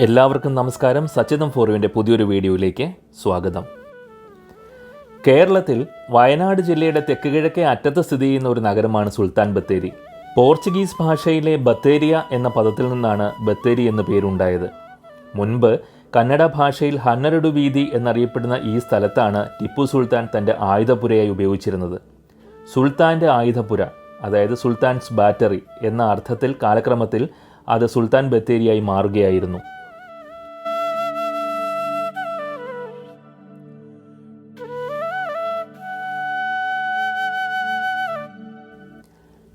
എല്ലാവർക്കും നമസ്കാരം. സച്ചിതം ഫോറുവിൻ്റെ പുതിയൊരു വീഡിയോയിലേക്ക് സ്വാഗതം. കേരളത്തിൽ വയനാട് ജില്ലയുടെ തെക്ക് കിഴക്കേ അറ്റത്ത് സ്ഥിതി ചെയ്യുന്ന ഒരു നഗരമാണ് സുൽത്താൻ ബത്തേരി. പോർച്ചുഗീസ് ഭാഷയിലെ ബത്തേരിയ എന്ന പദത്തിൽ നിന്നാണ് ബത്തേരി എന്ന പേരുണ്ടായത്. മുൻപ് കന്നഡ ഭാഷയിൽ ഹന്നരടു വീതി എന്നറിയപ്പെടുന്ന ഈ സ്ഥലത്താണ് ടിപ്പു സുൽത്താൻ തൻ്റെ ആയുധപുരയായി ഉപയോഗിച്ചിരുന്നത്. സുൽത്താൻ്റെ ആയുധപുര, അതായത് സുൽത്താൻസ് ബാറ്ററി എന്ന അർത്ഥത്തിൽ കാലക്രമത്തിൽ അത് സുൽത്താൻ ബത്തേരിയായി മാറുകയായിരുന്നു.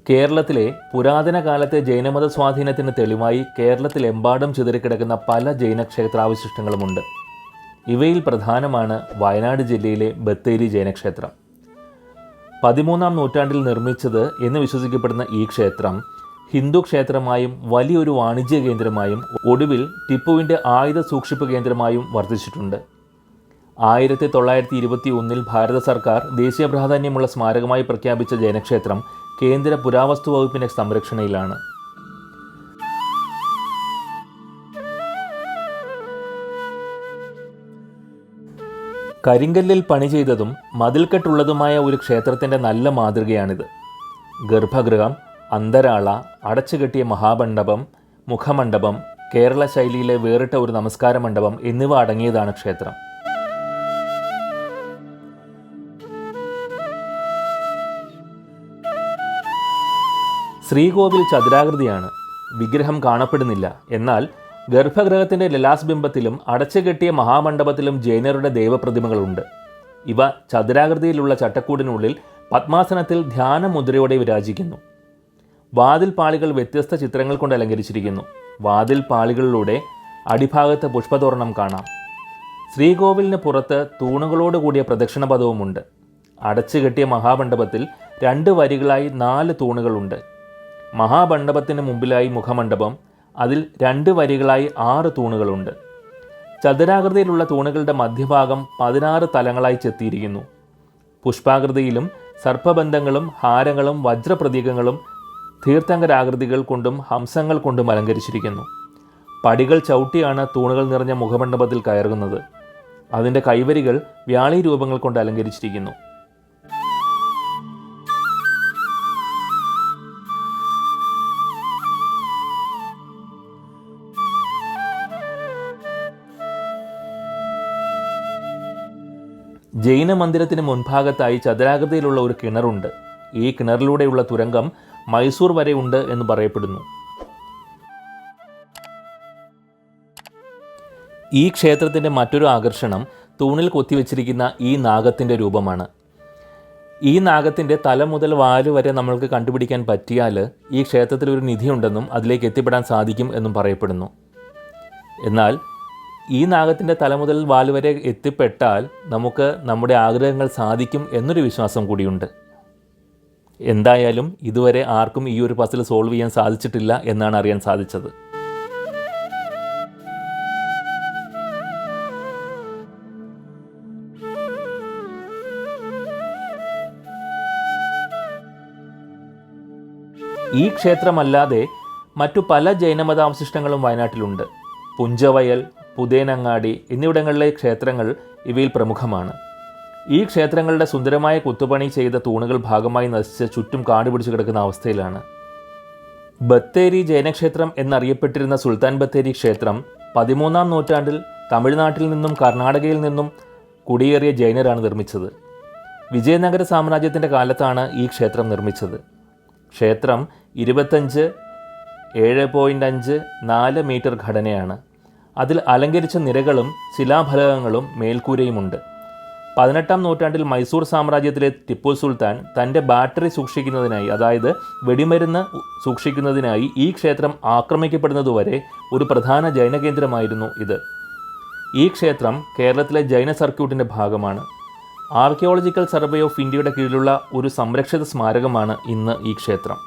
കേരളത്തിലെ പുരാതന കാലത്തെ ജൈനമത സ്വാധീനത്തിന് തെളിവായി കേരളത്തിലെമ്പാടും ചിതറിക്കിടക്കുന്ന പല ജൈന ക്ഷേത്രാവശിഷ്ടങ്ങളുമുണ്ട്. ഇവയിൽ പ്രധാനമാണ് വയനാട് ജില്ലയിലെ ബത്തേരി ജൈനക്ഷേത്രം. 13-ാം നൂറ്റാണ്ടിൽ നിർമ്മിച്ചത് എന്ന് വിശ്വസിക്കപ്പെടുന്ന ഈ ക്ഷേത്രം ഹിന്ദു ക്ഷേത്രമായും വലിയൊരു വാണിജ്യ കേന്ദ്രമായും ഒടുവിൽ ടിപ്പുവിൻ്റെ ആയുധ സൂക്ഷിപ്പ് കേന്ദ്രമായും വർദ്ധിച്ചിട്ടുണ്ട്. 1921 ഭാരത സർക്കാർ ദേശീയ പ്രാധാന്യമുള്ള സ്മാരകമായി പ്രഖ്യാപിച്ച ജൈനക്ഷേത്രം കേന്ദ്ര പുരാവസ്തു വകുപ്പിൻ്റെ സംരക്ഷണയിലാണ്. കരിങ്കല്ലിൽ പണി ചെയ്തതും മതിൽക്കെട്ടുള്ളതുമായ ഒരു ക്ഷേത്രത്തിൻ്റെ നല്ല മാതൃകയാണിത്. ഗർഭഗൃഹം, അന്തരാള, അടച്ചുകെട്ടിയ മഹാമണ്ഡപം, മുഖമണ്ഡപം, കേരള ശൈലിയിലെ വേറിട്ട ഒരു നമസ്കാര മണ്ഡപം എന്നിവ അടങ്ങിയതാണ് ക്ഷേത്രം. ശ്രീകോവിൽ ചതുരാകൃതിയാണ്. വിഗ്രഹം കാണപ്പെടുന്നില്ല. എന്നാൽ ഗർഭഗൃഹത്തിൻ്റെ ലലാസ്ബിംബത്തിലും അടച്ചുകെട്ടിയ മഹാമണ്ഡപത്തിലും ജൈനരുടെ ദൈവപ്രതിമകളുണ്ട്. ഇവ ചതുരാകൃതിയിലുള്ള ചട്ടക്കൂടിനുള്ളിൽ പത്മാസനത്തിൽ ധ്യാനമുദ്രയോടെ വിരാജിക്കുന്നു. വാതിൽ പാളികൾ വ്യത്യസ്ത ചിത്രങ്ങൾ കൊണ്ട് അലങ്കരിച്ചിരിക്കുന്നു. വാതിൽ പാളികളിലൂടെ അടിഭാഗത്ത് പുഷ്പതോരണം കാണാം. ശ്രീകോവിലിന് പുറത്ത് തൂണുകളോടുകൂടിയ പ്രദക്ഷിണപഥവുമുണ്ട്. അടച്ചുകെട്ടിയ മഹാമണ്ഡപത്തിൽ 2 വരികളായി 4 തൂണുകളുണ്ട്. മഹാമണ്ഡപത്തിന് മുമ്പിലായി മുഖമണ്ഡപം, അതിൽ 2 വരികളായി 6 തൂണുകളുണ്ട്. ചതുരാകൃതിയിലുള്ള തൂണുകളുടെ മധ്യഭാഗം 16 തലങ്ങളായി ചെത്തിയിരിക്കുന്നു. പുഷ്പാകൃതിയിലും സർപ്പബന്ധങ്ങളും ഹാരങ്ങളും വജ്രപ്രതീകങ്ങളും തീർത്ഥങ്കരാകൃതികൾ കൊണ്ടും ഹംസങ്ങൾ കൊണ്ടും അലങ്കരിച്ചിരിക്കുന്നു. പടികൾ ചവിട്ടിയാണ് തൂണുകൾ നിറഞ്ഞ മുഖമണ്ഡപത്തിൽ കയറുന്നത്. അതിൻ്റെ കൈവരികൾ വ്യാളി രൂപങ്ങൾ കൊണ്ട് അലങ്കരിച്ചിരിക്കുന്നു. ജൈന മന്ദിരത്തിന് മുൻഭാഗത്തായി ചതുരാകൃതിയിലുള്ള ഒരു കിണറുണ്ട്. ഈ കിണറിലൂടെയുള്ള തുരങ്കം മൈസൂർ വരെ ഉണ്ട് എന്ന് പറയപ്പെടുന്നു. ഈ ക്ഷേത്രത്തിൻ്റെ മറ്റൊരു ആകർഷണം തൂണിൽ കൊത്തിവെച്ചിരിക്കുന്ന ഈ നാഗത്തിൻ്റെ രൂപമാണ്. ഈ നാഗത്തിൻ്റെ തല മുതൽ വാല് വരെ നമ്മൾക്ക് കണ്ടുപിടിക്കാൻ പറ്റിയാൽ ഈ ക്ഷേത്രത്തിൽ ഒരു നിധിയുണ്ടെന്നും അതിലേക്ക് എത്തിപ്പെടാൻ സാധിക്കും എന്നും പറയപ്പെടുന്നു. എന്നാൽ ഈ നാഗത്തിൻ്റെ തല മുതൽ വാല് വരെ എത്തിപ്പെട്ടാൽ നമുക്ക് നമ്മുടെ ആഗ്രഹങ്ങൾ സാധിക്കും എന്നൊരു വിശ്വാസം കൂടിയുണ്ട്. എന്തായാലും ഇതുവരെ ആർക്കും ഈ ഒരു പസിൽ സോൾവ് ചെയ്യാൻ സാധിച്ചിട്ടില്ല എന്നാണ് അറിയാൻ സാധിച്ചത്. ഈ ക്ഷേത്രമല്ലാതെ മറ്റു പല ജൈനമതാവശിഷ്ടങ്ങളും വയനാട്ടിലുണ്ട്. പുഞ്ചവയൽ, പുതേനങ്ങാടി എന്നിവിടങ്ങളിലെ ക്ഷേത്രങ്ങൾ ഇവയിൽ പ്രമുഖമാണ്. ഈ ക്ഷേത്രങ്ങളുടെ സുന്ദരമായ കുത്തുപണി ചെയ്ത തൂണുകൾ ഭാഗമായി നശിച്ച് ചുറ്റും കാട് പിടിച്ചു കിടക്കുന്ന അവസ്ഥയിലാണ്. ബത്തേരി ജൈനക്ഷേത്രം എന്നറിയപ്പെട്ടിരുന്ന സുൽത്താൻ ബത്തേരി ക്ഷേത്രം 13-ാം നൂറ്റാണ്ടിൽ തമിഴ്നാട്ടിൽ നിന്നും കർണാടകയിൽ നിന്നും കുടിയേറിയ ജൈനരാണ് നിർമ്മിച്ചത്. വിജയനഗര സാമ്രാജ്യത്തിൻ്റെ കാലത്താണ് ഈ ക്ഷേത്രം നിർമ്മിച്ചത്. ക്ഷേത്രം 25 7.5 4 മീറ്റർ ഘടനയാണ്. അതിൽ അലങ്കരിച്ച നിരകളും ശിലാഫലകങ്ങളും മേൽക്കൂരയുമുണ്ട്. 18-ാം നൂറ്റാണ്ടിൽ മൈസൂർ സാമ്രാജ്യത്തിലെ ടിപ്പു സുൽത്താൻ തൻ്റെ ബാറ്ററി സൂക്ഷിക്കുന്നതിനായി, അതായത് വെടിമരുന്ന് സൂക്ഷിക്കുന്നതിനായി ഈ ക്ഷേത്രം ആക്രമിക്കപ്പെടുന്നതുവരെ ഒരു പ്രധാന ജൈന കേന്ദ്രമായിരുന്നു ഇത്. ഈ ക്ഷേത്രം കേരളത്തിലെ ജൈന സർക്യൂട്ടിൻ്റെ ഭാഗമാണ്. ആർക്കിയോളജിക്കൽ സർവേ ഓഫ് ഇന്ത്യയുടെ കീഴിലുള്ള ഒരു സംരക്ഷിത സ്മാരകമാണ് ഇന്ന് ഈ ക്ഷേത്രം.